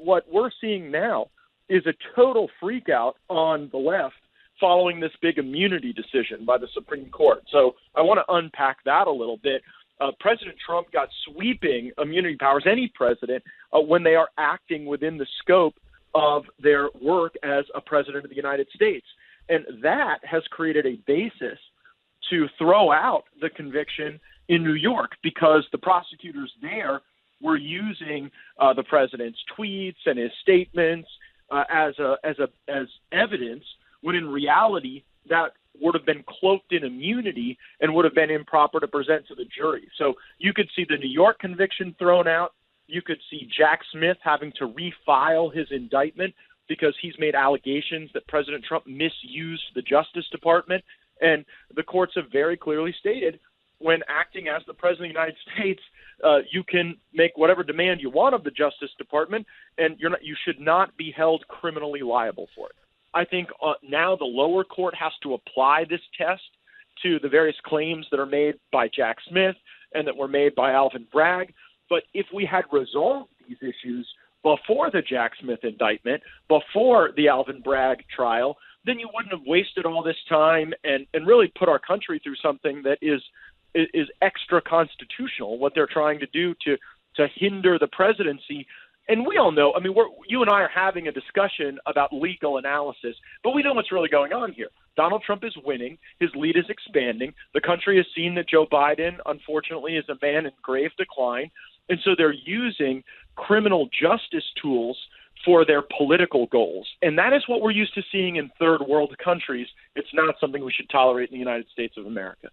what we're seeing now is a total freakout on the left following this big immunity decision by the Supreme Court. So I want to unpack that a little bit. President Trump got sweeping immunity powers, any president, when they are acting within the scope of their work as a president of the United States. And that has created a basis to throw out the conviction in New York because the prosecutors there were using the president's tweets and his statements as evidence, when in reality that would have been cloaked in immunity and would have been improper to present to the jury. So you could see the New York conviction thrown out. You could see Jack Smith having to refile his indictment because he's made allegations that President Trump misused the Justice Department. And the courts have very clearly stated when acting as the President of the United States, you can make whatever demand you want of the Justice Department, and you should not be held criminally liable for it. I think now the lower court has to apply this test to the various claims that are made by Jack Smith and that were made by Alvin Bragg. But if we had resolved these issues before the Jack Smith indictment, before the Alvin Bragg trial, then you wouldn't have wasted all this time and really put our country through something that is extra constitutional, what they're trying to do to hinder the presidency. And we all know, I mean, you and I are having a discussion about legal analysis, but we know what's really going on here. Donald Trump is winning. His lead is expanding. The country has seen that Joe Biden, unfortunately, is a man in grave decline. And so they're using criminal justice tools for their political goals. And that is what we're used to seeing in third world countries. It's not something we should tolerate in the United States of America.